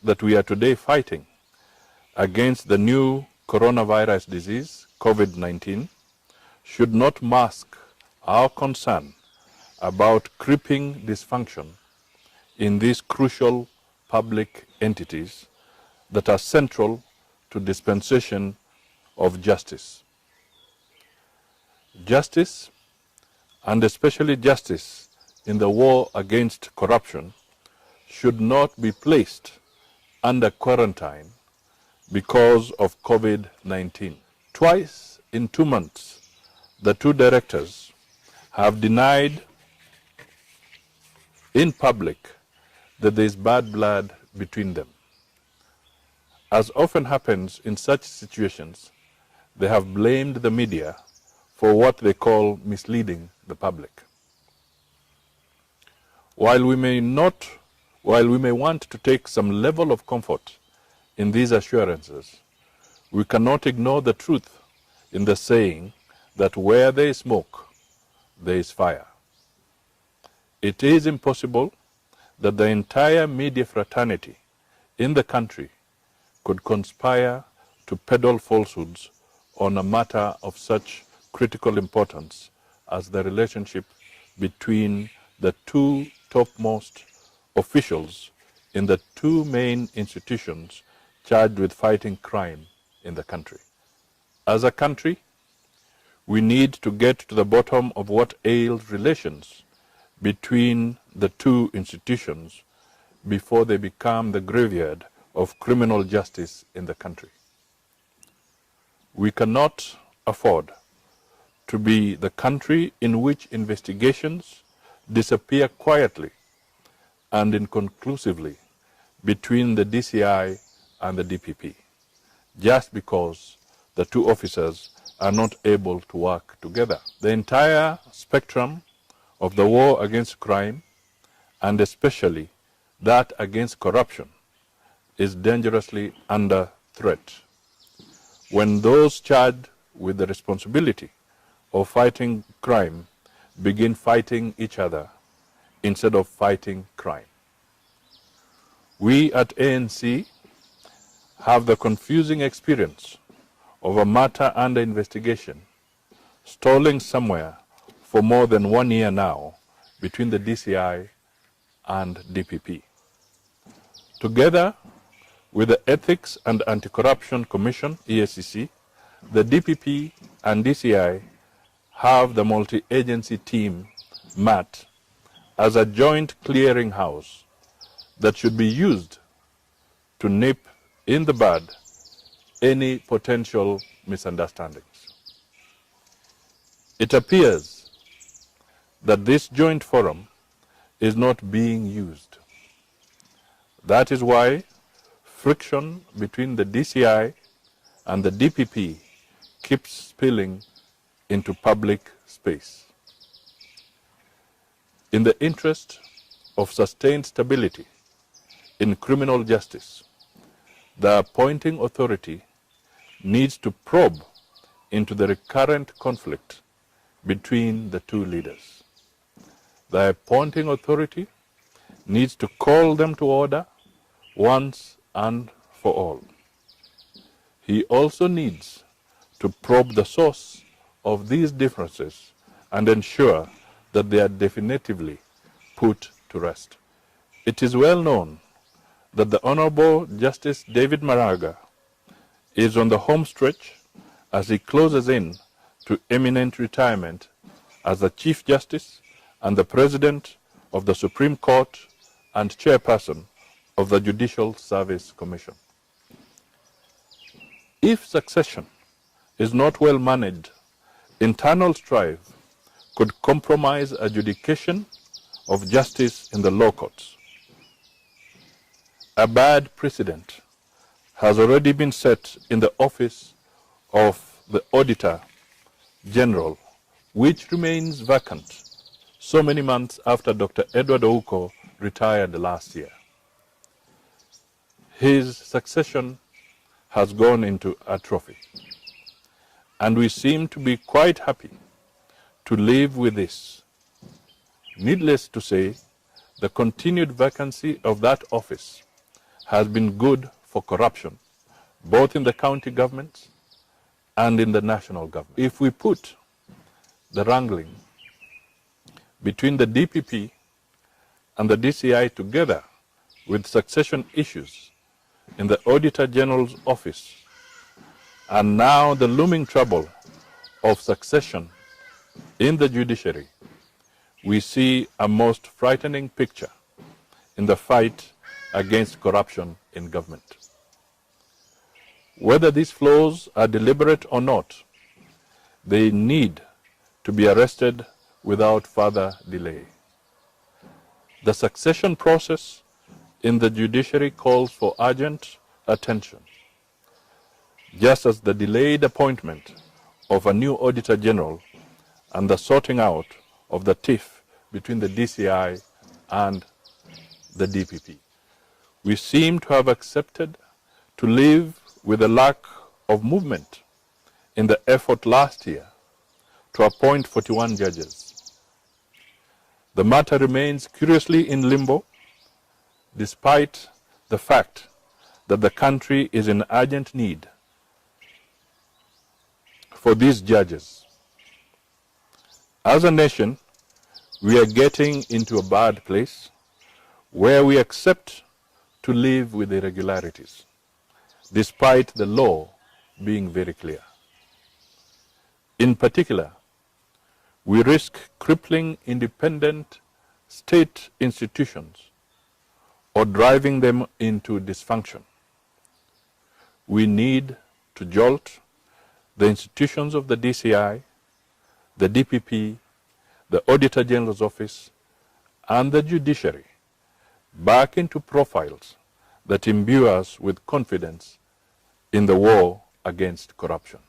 that we are today fighting against the new coronavirus disease, COVID-19, should not mask our concern about creeping dysfunction in these crucial public entities that are central to dispensation of justice. Justice, and especially justice in the war against corruption, should not be placed under quarantine because of COVID-19. Twice in 2 months, the two directors have denied in public that there is bad blood between them. As often happens in such situations, they have blamed the media for what they call misleading the public. While we may want to take some level of comfort in these assurances, we cannot ignore the truth in the saying that where there is smoke, there is fire. It is impossible that the entire media fraternity in the country could conspire to peddle falsehoods on a matter of such critical importance as the relationship between the two topmost officials in the two main institutions charged with fighting crime in the country. As a country, we need to get to the bottom of what ails relations between the two institutions before they become the graveyard of criminal justice in the country. We cannot afford to be the country in which investigations disappear quietly and inconclusively between the DCI and the DPP, just because the two officers are not able to work together. The entire spectrum of the war against crime, and especially that against corruption, is dangerously under threat. When those charged with the responsibility of fighting crime begin fighting each other instead of fighting crime. We at ANC have the confusing experience of a matter under investigation stalling somewhere for more than 1 year now between the DCI and DPP. Together with the Ethics and Anti-Corruption Commission, EACC, the DPP and DCI have the multi-agency team, MAT, as a joint clearinghouse that should be used to nip in the bud any potential misunderstandings. It appears that this joint forum is not being used. That is why friction between the DCI and the DPP keeps spilling into public space. In the interest of sustained stability in criminal justice, the appointing authority needs to probe into the recurrent conflict between the two leaders. The appointing authority needs to call them to order once and for all. He also needs to probe the source of these differences and ensure that they are definitively put to rest. It is well known that the Honorable Justice David Maraga is on the home stretch as he closes in to eminent retirement as the Chief Justice and the President of the Supreme Court and Chairperson of the Judicial Service Commission. If succession is not well managed, internal strife could compromise adjudication of justice in the law courts. A bad precedent has already been set in the office of the Auditor General, which remains vacant so many months after Dr. Edward Ouko retired last year. His succession has gone into atrophy, and we seem to be quite happy to live with this. Needless to say, the continued vacancy of that office has been good for corruption, both in the county governments and in the national government. If we put the wrangling between the DPP and the DCI together with succession issues in the Auditor General's office, and now the looming trouble of succession in the judiciary, we see a most frightening picture in the fight against corruption in government. Whether these flaws are deliberate or not, they need to be arrested without further delay. The succession process in the judiciary calls for urgent attention, just as the delayed appointment of a new Auditor General and the sorting out of the tiff between the DCI and the DPP. We seem to have accepted to live with a lack of movement in the effort last year to appoint 41 judges. The matter remains curiously in limbo, despite the fact that the country is in urgent need for these judges. As a nation, we are getting into a bad place where we accept to live with irregularities, despite the law being very clear. In particular, we risk crippling independent state institutions or driving them into dysfunction. We need to jolt the institutions of the DCI, the DPP, the Auditor General's office, and the judiciary back into profiles that imbue us with confidence in the war against corruption.